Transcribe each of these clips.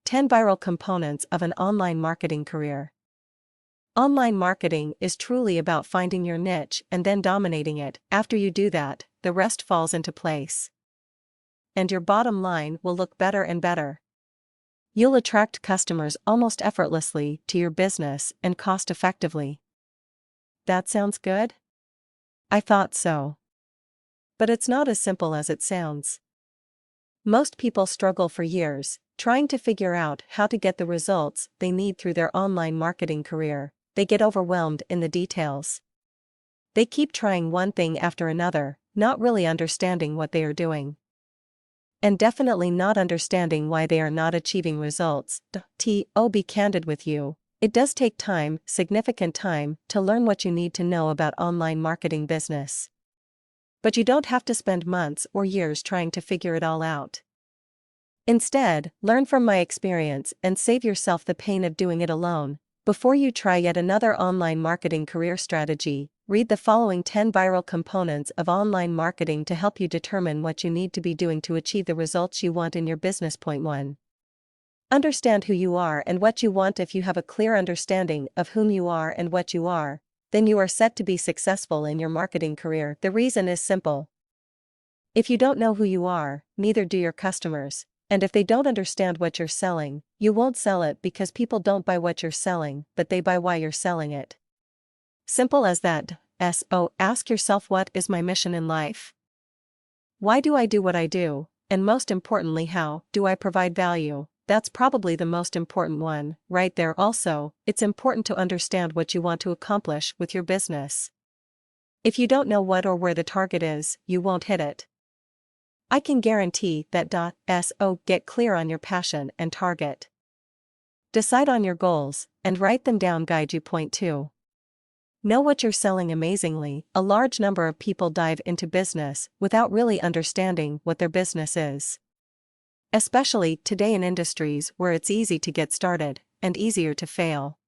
10 Viral Components of an Online Marketing Career. Online marketing is truly about finding your niche and then dominating it. After you do that, the rest falls into place. And your bottom line will look better and better. You'll attract customers almost effortlessly to your business and cost effectively. That sounds good? I thought so. But it's not as simple as it sounds. Most people struggle for years, trying to figure out how to get the results they need through their online marketing career. They get overwhelmed in the details. They keep trying one thing after another, not really understanding what they are doing. And definitely not understanding why they are not achieving results. To be candid with you, it does take time, significant time, to learn what you need to know about online marketing business. But you don't have to spend months or years trying to figure it all out. Instead, learn from my experience and save yourself the pain of doing it alone. Before you try yet another online marketing career strategy, read the following 10 viral components of online marketing to help you determine what you need to be doing to achieve the results you want in your business. Point 1. Understand who you are and what you want. If you have a clear understanding of whom you are and what you are, then you are set to be successful in your marketing career. The reason is simple. If you don't know who you are, neither do your customers. And if they don't understand what you're selling, you won't sell it, because people don't buy what you're selling, but they buy why you're selling it. Simple as that. So, ask yourself, what is my mission in life? Why do I do what I do? And most importantly, how do I provide value? That's probably the most important one, right there. Also, it's important to understand what you want to accomplish with your business. If you don't know what or where the target is, you won't hit it. I can guarantee that. So, get clear on your passion and target. Decide on your goals, and write them down. Guide you. Point 2. Know what you're selling. Amazingly, a large number of people dive into business without really understanding what their business is. Especially today in industries where it's easy to get started and easier to fail.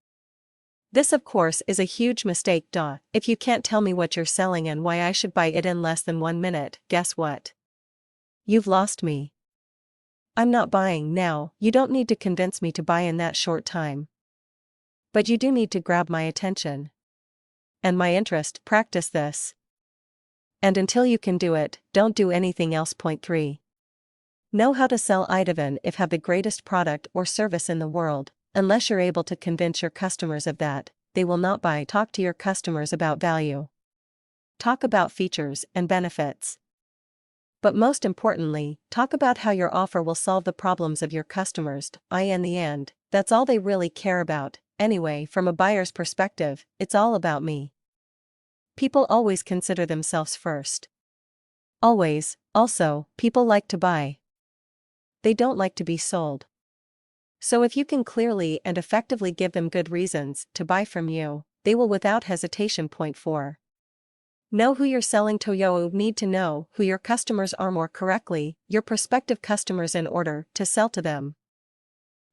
This, of course, is a huge mistake. If you can't tell me what you're selling and why I should buy it in less than 1 minute, guess what? You've lost me. I'm not buying now. You don't need to convince me to buy in that short time. But you do need to grab my attention and my interest. Practice this. And until you can do it, don't do anything else. Point 3. Know how to sell. Even if have the greatest product or service in the world, unless you're able to convince your customers of that, they will not buy. Talk to your customers about value. Talk about features and benefits. But most importantly, talk about how your offer will solve the problems of your customers. In the end, that's all they really care about. Anyway, from a buyer's perspective, it's all about me. People always consider themselves first. Always. Also, people like to buy. They don't like to be sold. So if you can clearly and effectively give them good reasons to buy from you, they will without hesitation. Point 4. Know who you're selling to. You need to know who your customers are, more correctly, your prospective customers, in order to sell to them.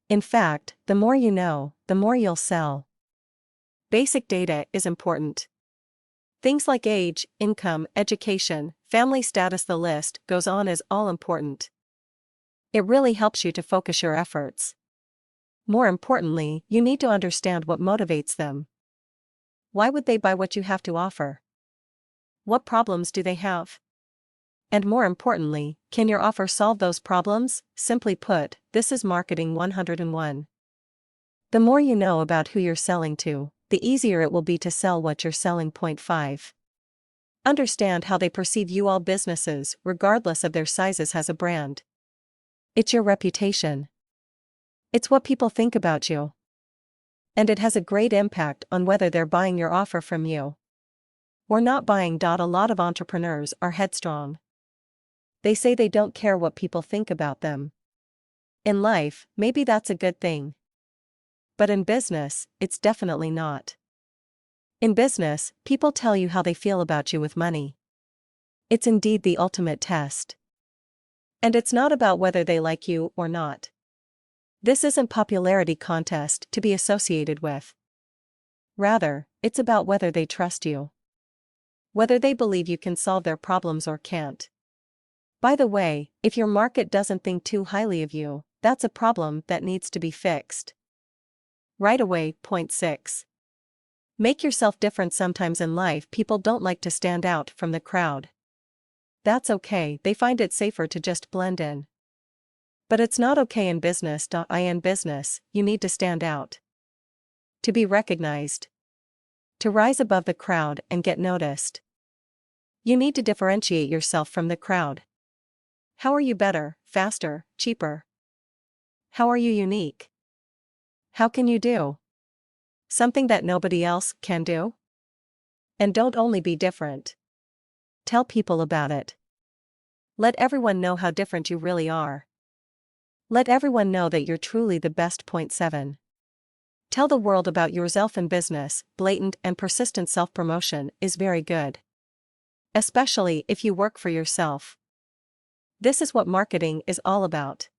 In fact, the more you know, the more you'll sell. Basic data is important. Things like age, income, education, family status, the list goes on, is all important. It really helps you to focus your efforts. More importantly, you need to understand what motivates them. Why would they buy what you have to offer? What problems do they have? And more importantly, can your offer solve those problems? Simply put, this is Marketing 101. The more you know about who you're selling to, the easier it will be to sell what you're selling. Point 5. Understand how they perceive you. All businesses, regardless of their sizes, has a brand. It's your reputation. It's what people think about you. And it has a great impact on whether they're buying your offer from you or not buying. A lot of entrepreneurs are headstrong. They say they don't care what people think about them. In life, maybe that's a good thing. But in business, it's definitely not. In business, people tell you how they feel about you with money. It's indeed the ultimate test. And it's not about whether they like you or not. This isn't popularity contest to be associated with. Rather, it's about whether they trust you. Whether they believe you can solve their problems or can't. By the way, if your market doesn't think too highly of you, that's a problem that needs to be fixed right away. Point 6. Make yourself different. Sometimes in life people don't like to stand out from the crowd. That's okay, they find it safer to just blend in. But it's not okay in business. In business, you need to stand out. To be recognized. To rise above the crowd and get noticed. You need to differentiate yourself from the crowd. How are you better, faster, cheaper? How are you unique? How can you do something that nobody else can do? And don't only be different. Tell people about it. Let everyone know how different you really are. Let everyone know that you're truly the best. Point 7. Tell the world about yourself. In business, blatant and persistent self-promotion is very good. Especially if you work for yourself. This is what marketing is all about.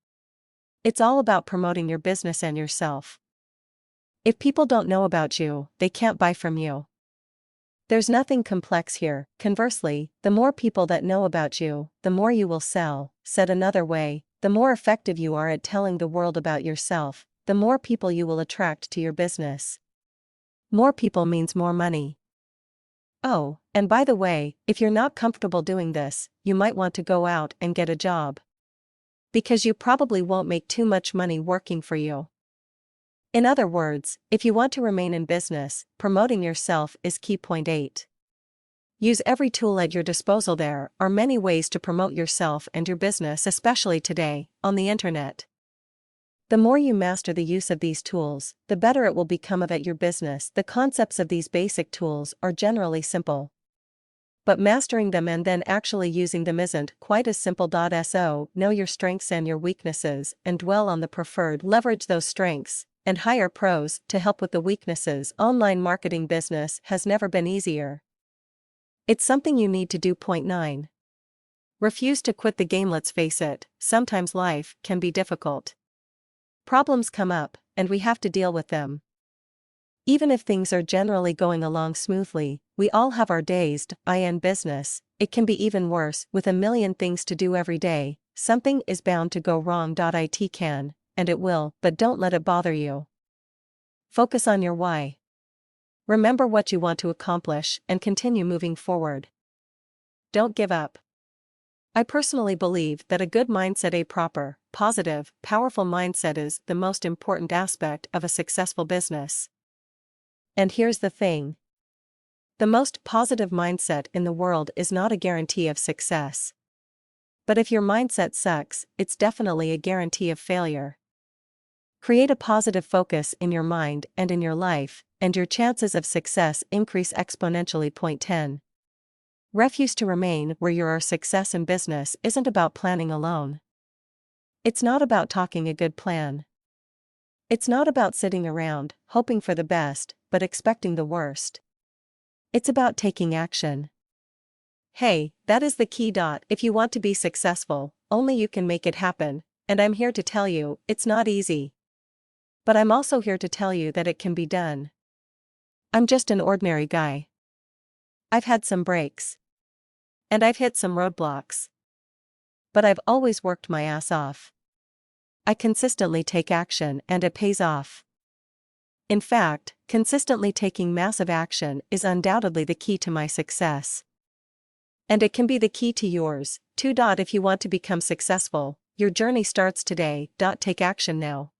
It's all about promoting your business and yourself. If people don't know about you, they can't buy from you. There's nothing complex here. Conversely, the more people that know about you, the more you will sell. Said another way, the more effective you are at telling the world about yourself, the more people you will attract to your business. More people means more money. Oh, and by the way, if you're not comfortable doing this, you might want to go out and get a job. Because you probably won't make too much money working for you. In other words, if you want to remain in business, promoting yourself is key. Point 8. Use every tool at your disposal. There are many ways to promote yourself and your business, especially today, on the internet. The more you master the use of these tools, the better it will become at your business. The concepts of these basic tools are generally simple. But mastering them and then actually using them isn't quite as simple. So, know your strengths and your weaknesses and dwell on the preferred. Leverage those strengths and hire pros to help with the weaknesses. Online marketing business has never been easier. It's something you need to do. Point 9. Refuse to quit the game. Let's face it, sometimes life can be difficult. Problems come up, and we have to deal with them. Even if things are generally going along smoothly, we all have our days. In business, it can be even worse. With a million things to do every day, something is bound to go wrong. It can, and it will, but don't let it bother you. Focus on your why. Remember what you want to accomplish and continue moving forward. Don't give up. I personally believe that a good mindset, a proper, positive, powerful mindset, is the most important aspect of a successful business. And here's the thing. The most positive mindset in the world is not a guarantee of success. But if your mindset sucks, it's definitely a guarantee of failure. Create a positive focus in your mind and in your life, and your chances of success increase exponentially. Point 10. Refuse to remain where you are. Success in business isn't about planning alone. It's not about talking a good plan. It's not about sitting around, hoping for the best, but expecting the worst. It's about taking action. Hey, that is the key. If you want to be successful, only you can make it happen, and I'm here to tell you, it's not easy. But I'm also here to tell you that it can be done. I'm just an ordinary guy. I've had some breaks. And I've hit some roadblocks. But I've always worked my ass off. I consistently take action and it pays off. In fact, consistently taking massive action is undoubtedly the key to my success. And it can be the key to yours, too. If you want to become successful, your journey starts today. Take action now.